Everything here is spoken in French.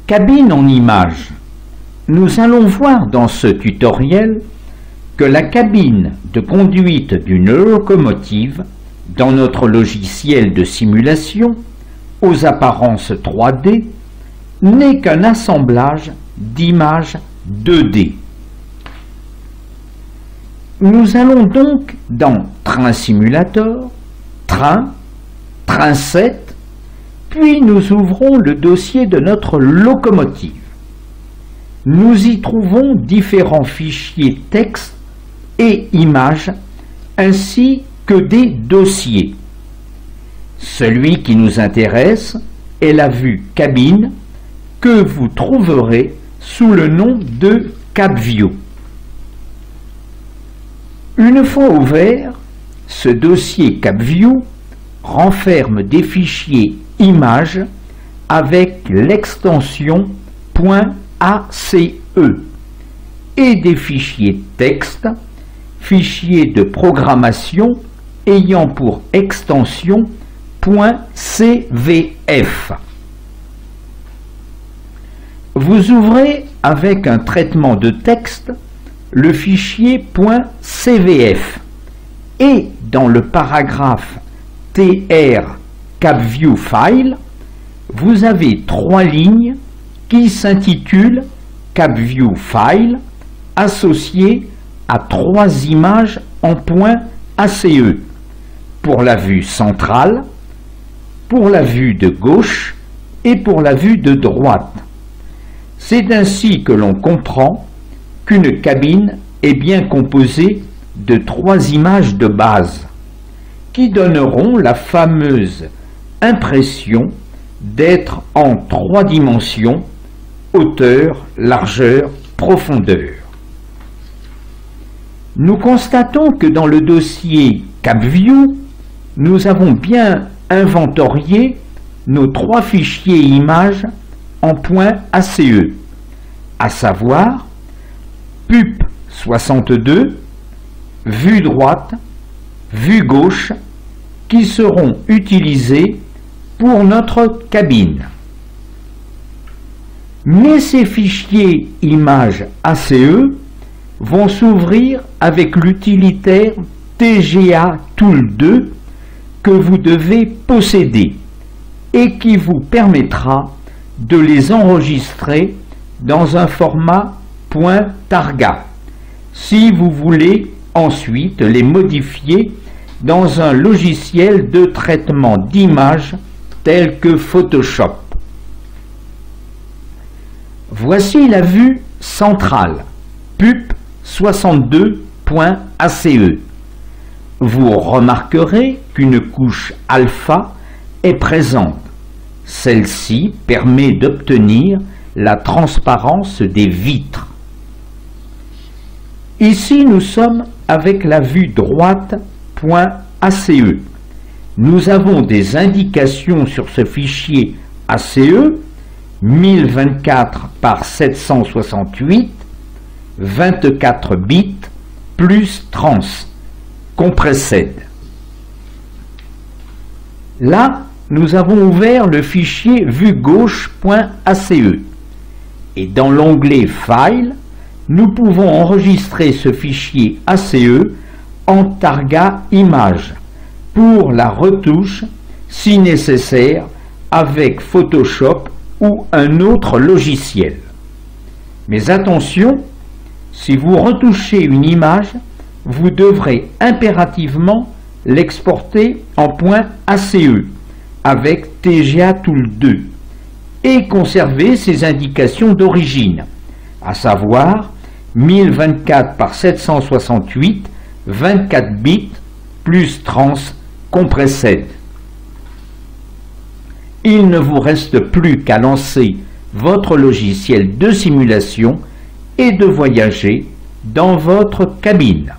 Cabine en images. Nous allons voir dans ce tutoriel que la cabine de conduite d'une locomotive dans notre logiciel de simulation aux apparences 3D n'est qu'un assemblage d'images 2D. Nous allons donc dans Train Simulator, Train, Train 7, puis nous ouvrons le dossier de notre locomotive. Nous y trouvons différents fichiers texte et images, ainsi que des dossiers. Celui qui nous intéresse est la vue cabine, que vous trouverez sous le nom de CabView. Une fois ouvert, ce dossier CabView renferme des fichiers images avec l'extension .ace et des fichiers texte, fichiers de programmation ayant pour extension .cvf. Vous ouvrez avec un traitement de texte le fichier .cvf et dans le paragraphe tr CabView file, vous avez 3 lignes qui s'intitulent CabView file associées à 3 images en .ace pour la vue centrale, pour la vue de gauche et pour la vue de droite. C'est ainsi que l'on comprend qu'une cabine est bien composée de 3 images de base qui donneront la fameuse impression d'être en 3 dimensions, hauteur, largeur, profondeur. Nous constatons que dans le dossier CabView, nous avons bien inventorié nos 3 fichiers images en .ace, à savoir PUP62, vue droite, vue gauche, qui seront utilisés pour notre cabine. Mais ces fichiers images ACE vont s'ouvrir avec l'utilitaire TGA Tool 2 que vous devez posséder et qui vous permettra de les enregistrer dans un format .targa si vous voulez ensuite les modifier dans un logiciel de traitement d'images tel que Photoshop. Voici la vue centrale, PUP62.ace. Vous remarquerez qu'une couche alpha est présente. Celle-ci permet d'obtenir la transparence des vitres. Ici, nous sommes avec la vue droite .ace. Nous avons des indications sur ce fichier ACE 1024 par 768, 24 bits plus trans, compressed. Là, nous avons ouvert le fichier vue gauche.ace et dans l'onglet File, nous pouvons enregistrer ce fichier ACE en targa image pour la retouche si nécessaire avec Photoshop ou un autre logiciel. Mais attention, si vous retouchez une image, vous devrez impérativement l'exporter en .ace avec TGA Tool 2 et conserver ses indications d'origine, à savoir 1024 par 768, 24 bits plus trans compressed. Il ne vous reste plus qu'à lancer votre logiciel de simulation et de voyager dans votre cabine.